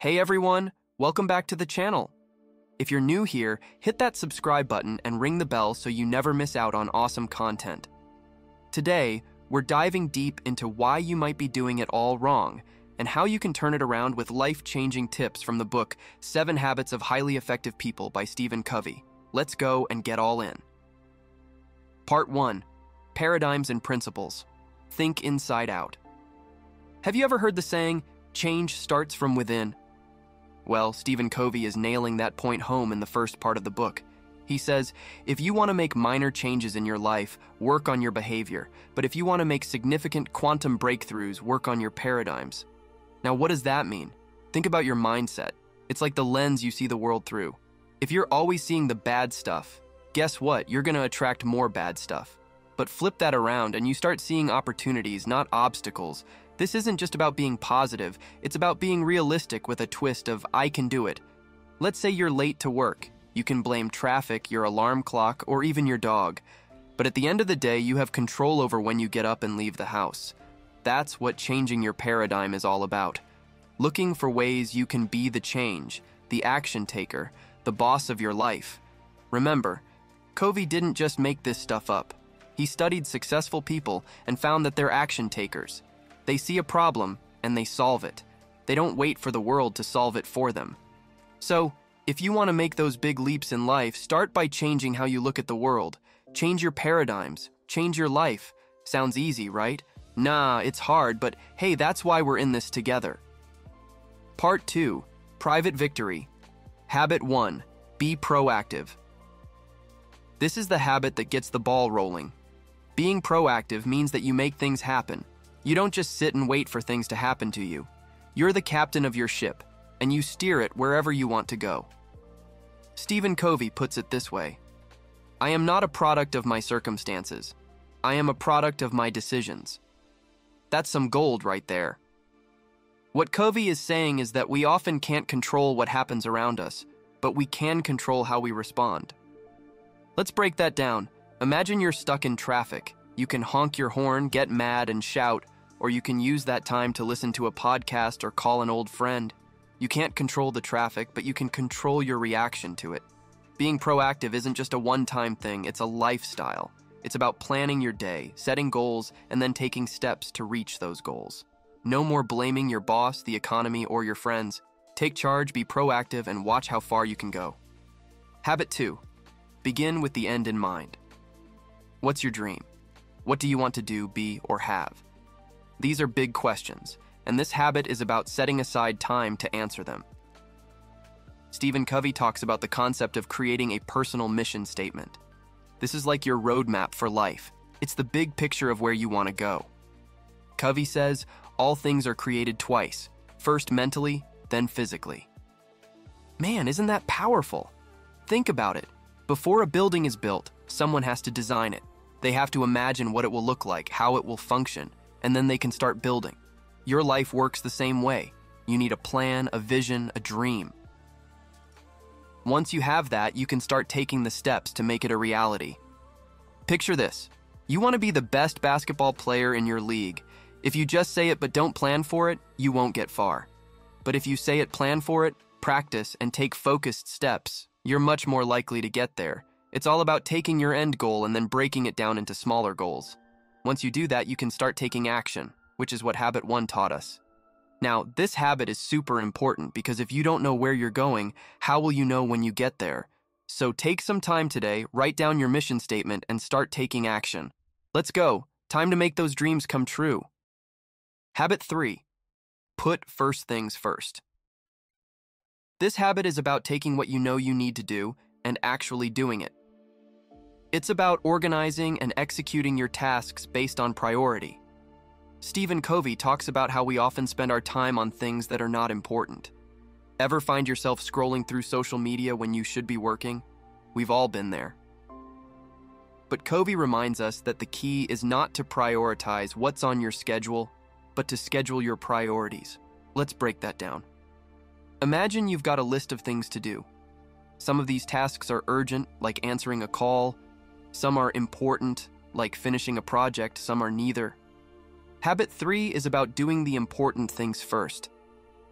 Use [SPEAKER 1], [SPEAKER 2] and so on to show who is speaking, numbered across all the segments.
[SPEAKER 1] Hey everyone, welcome back to the channel. If you're new here, hit that subscribe button and ring the bell so you never miss out on awesome content. Today, we're diving deep into why you might be doing it all wrong and how you can turn it around with life-changing tips from the book 7 Habits of Highly Effective People by Stephen Covey. Let's go and get all in. Part 1. Paradigms and Principles. Think inside out. Have you ever heard the saying, change starts from within? Well, Stephen Covey is nailing that point home in the first part of the book. He says, if you want to make minor changes in your life, work on your behavior. But if you want to make significant quantum breakthroughs, work on your paradigms. Now, what does that mean? Think about your mindset. It's like the lens you see the world through. If you're always seeing the bad stuff, guess what? You're going to attract more bad stuff. But flip that around and you start seeing opportunities, not obstacles. This isn't just about being positive, it's about being realistic with a twist of I can do it. Let's say you're late to work. You can blame traffic, your alarm clock, or even your dog. But at the end of the day, you have control over when you get up and leave the house. That's what changing your paradigm is all about. Looking for ways you can be the change, the action taker, the boss of your life. Remember, Covey didn't just make this stuff up. He studied successful people and found that they're action takers. They see a problem and they solve it. They don't wait for the world to solve it for them. So, if you want to make those big leaps in life, start by changing how you look at the world. Change your paradigms. Change your life. Sounds easy, right? Nah, it's hard, but hey, that's why we're in this together. Part 2. Private Victory. Habit 1. Be proactive. This is the habit that gets the ball rolling. Being proactive means that you make things happen. You don't just sit and wait for things to happen to you. You're the captain of your ship, and you steer it wherever you want to go. Stephen Covey puts it this way: I am not a product of my circumstances. I am a product of my decisions. That's some gold right there. What Covey is saying is that we often can't control what happens around us, but we can control how we respond. Let's break that down. Imagine you're stuck in traffic. You can honk your horn, get mad, and shout, or you can use that time to listen to a podcast or call an old friend. You can't control the traffic, but you can control your reaction to it. Being proactive isn't just a one-time thing, it's a lifestyle. It's about planning your day, setting goals, and then taking steps to reach those goals. No more blaming your boss, the economy, or your friends. Take charge, be proactive, and watch how far you can go. Habit 2. Begin with the end in mind. What's your dream? What do you want to do, be, or have? These are big questions, and this habit is about setting aside time to answer them. Stephen Covey talks about the concept of creating a personal mission statement. This is like your roadmap for life. It's the big picture of where you want to go. Covey says, all things are created twice, first mentally, then physically. Man, isn't that powerful? Think about it. Before a building is built, someone has to design it. They have to imagine what it will look like, how it will function, and then they can start building. Your life works the same way. You need a plan, a vision, a dream. Once you have that, you can start taking the steps to make it a reality. Picture this. You want to be the best basketball player in your league. If you just say it but don't plan for it, you won't get far. But if you say it, plan for it, practice, and take focused steps, you're much more likely to get there. It's all about taking your end goal and then breaking it down into smaller goals. Once you do that, you can start taking action, which is what Habit 1 taught us. Now, this habit is super important because if you don't know where you're going, how will you know when you get there? So take some time today, write down your mission statement, and start taking action. Let's go. Time to make those dreams come true. Habit 3. Put first things first. This habit is about taking what you know you need to do and actually doing it. It's about organizing and executing your tasks based on priority. Stephen Covey talks about how we often spend our time on things that are not important. Ever find yourself scrolling through social media when you should be working? We've all been there. But Covey reminds us that the key is not to prioritize what's on your schedule, but to schedule your priorities. Let's break that down. Imagine you've got a list of things to do. Some of these tasks are urgent, like answering a call. Some are important, like finishing a project. Some are neither. Habit 3 is about doing the important things first.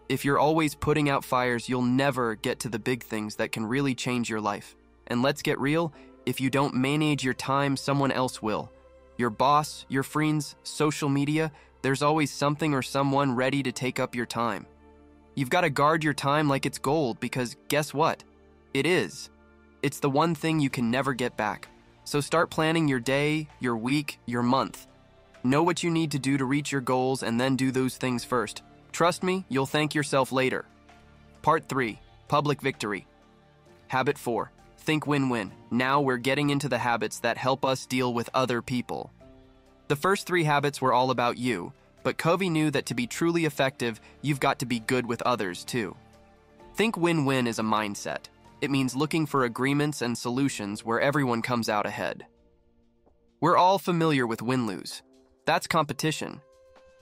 [SPEAKER 1] If you're always putting out fires, you'll never get to the big things that can really change your life. And let's get real, if you don't manage your time, someone else will. Your boss, your friends, social media, there's always something or someone ready to take up your time. You've got to guard your time like it's gold because guess what? It is. It's the one thing you can never get back. So start planning your day, your week, your month. Know what you need to do to reach your goals and then do those things first. Trust me, you'll thank yourself later. Part 3, Public Victory. Habit 4, Think Win-Win. Now we're getting into the habits that help us deal with other people. The first 3 habits were all about you, but Covey knew that to be truly effective, you've got to be good with others too. Think win-win is a mindset. It means looking for agreements and solutions where everyone comes out ahead. We're all familiar with win-lose. That's competition.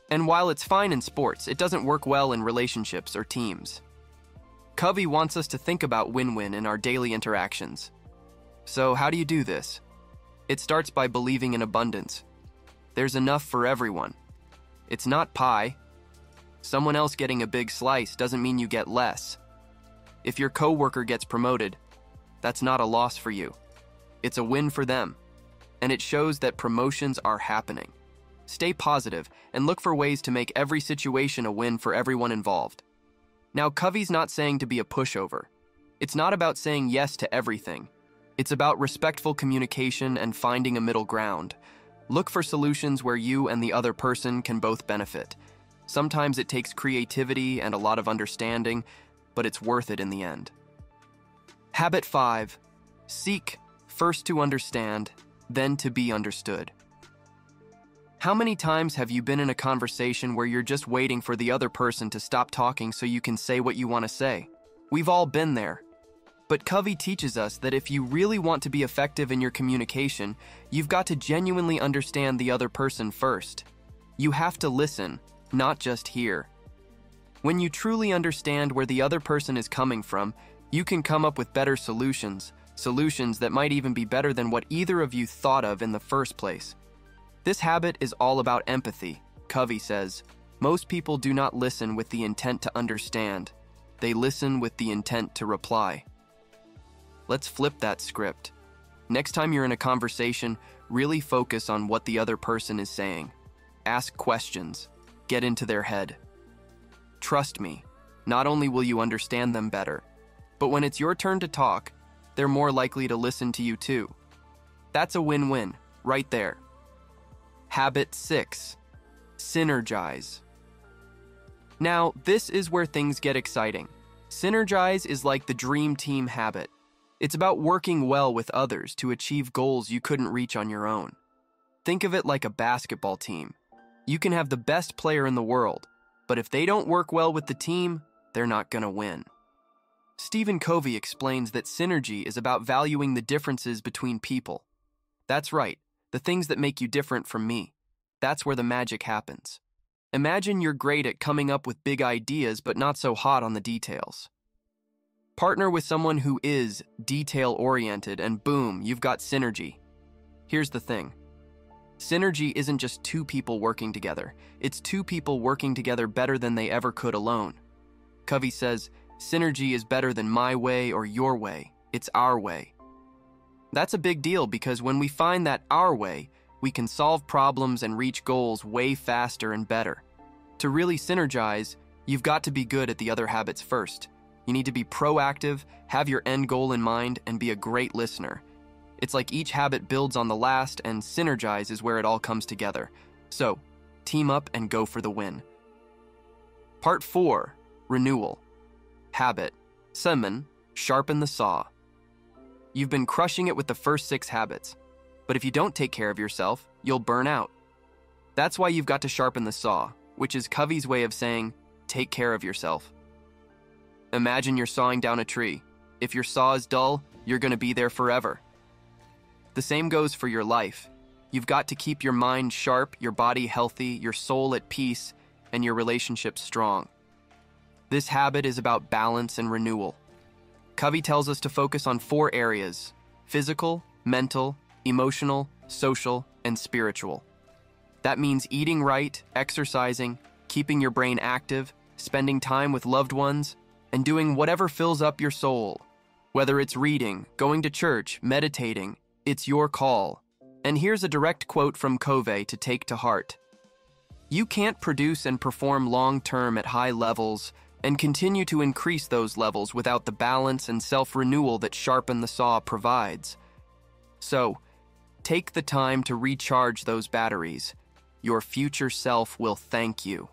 [SPEAKER 1] And while it's fine in sports, it doesn't work well in relationships or teams. Covey wants us to think about win-win in our daily interactions. So how do you do this? It starts by believing in abundance. There's enough for everyone. It's not pie. Someone else getting a big slice doesn't mean you get less. If your coworker gets promoted, that's not a loss for you. It's a win for them. And it shows that promotions are happening. Stay positive and look for ways to make every situation a win for everyone involved. Now, Covey's not saying to be a pushover. It's not about saying yes to everything. It's about respectful communication and finding a middle ground. Look for solutions where you and the other person can both benefit. Sometimes it takes creativity and a lot of understanding, but it's worth it in the end. Habit 5, Seek first to understand, then to be understood. How many times have you been in a conversation where you're just waiting for the other person to stop talking so you can say what you want to say? We've all been there. But Covey teaches us that if you really want to be effective in your communication, you've got to genuinely understand the other person first. You have to listen, not just hear. When you truly understand where the other person is coming from, you can come up with better solutions that might even be better than what either of you thought of in the first place. This habit is all about empathy. Covey says, most people do not listen with the intent to understand. They listen with the intent to reply. Let's flip that script. Next time you're in a conversation, really focus on what the other person is saying. Ask questions. Get into their head. Trust me, not only will you understand them better, but when it's your turn to talk, they're more likely to listen to you too. That's a win-win, right there. Habit 6, Synergize. Now, this is where things get exciting. Synergize is like the dream team habit. It's about working well with others to achieve goals you couldn't reach on your own. Think of it like a basketball team. You can have the best player in the world, but if they don't work well with the team, they're not gonna win. Stephen Covey explains that synergy is about valuing the differences between people. That's right, the things that make you different from me. That's where the magic happens. Imagine you're great at coming up with big ideas but not so hot on the details. Partner with someone who is detail-oriented and boom, you've got synergy. Here's the thing. Synergy isn't just 2 people working together. It's 2 people working together better than they ever could alone. Covey says, synergy is better than my way or your way. It's our way. That's a big deal because when we find that our way, we can solve problems and reach goals way faster and better. To really synergize, you've got to be good at the other habits first. You need to be proactive, have your end goal in mind, and be a great listener. It's like each habit builds on the last, and synergize is where it all comes together. So, team up and go for the win. Part 4, Renewal. Habit. Sharpen the saw. You've been crushing it with the first 6 habits, but if you don't take care of yourself, you'll burn out. That's why you've got to sharpen the saw, which is Covey's way of saying, take care of yourself. Imagine you're sawing down a tree. If your saw is dull, you're going to be there forever. The same goes for your life. You've got to keep your mind sharp, your body healthy, your soul at peace, and your relationships strong. This habit is about balance and renewal. Covey tells us to focus on 4 areas: physical, mental, emotional, social, and spiritual. That means eating right, exercising, keeping your brain active, spending time with loved ones, and doing whatever fills up your soul. Whether it's reading, going to church, meditating, it's your call. And here's a direct quote from Covey to take to heart. You can't produce and perform long-term at high levels and continue to increase those levels without the balance and self-renewal that Sharpen the Saw provides. So, take the time to recharge those batteries. Your future self will thank you.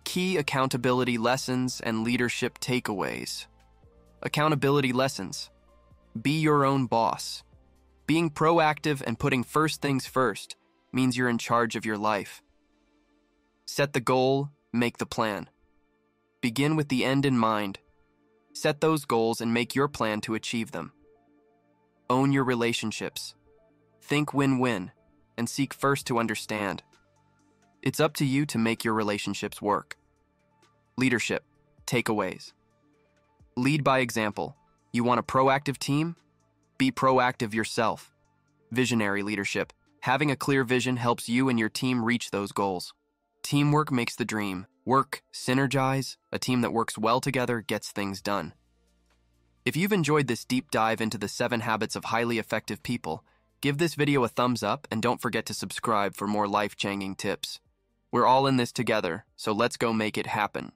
[SPEAKER 1] Key accountability lessons and leadership takeaways. Accountability lessons. Be your own boss. Being proactive and putting first things first means you're in charge of your life. Set the goal, make the plan. Begin with the end in mind. Set those goals and make your plan to achieve them. Own your relationships. Think win-win and seek first to understand. It's up to you to make your relationships work. Leadership takeaways. Lead by example. You want a proactive team? Be proactive yourself. Visionary leadership. Having a clear vision helps you and your team reach those goals. Teamwork makes the dream. Work, synergize. A team that works well together gets things done. If you've enjoyed this deep dive into the 7 habits of highly effective people, give this video a thumbs up and don't forget to subscribe for more life-changing tips. We're all in this together, so let's go make it happen.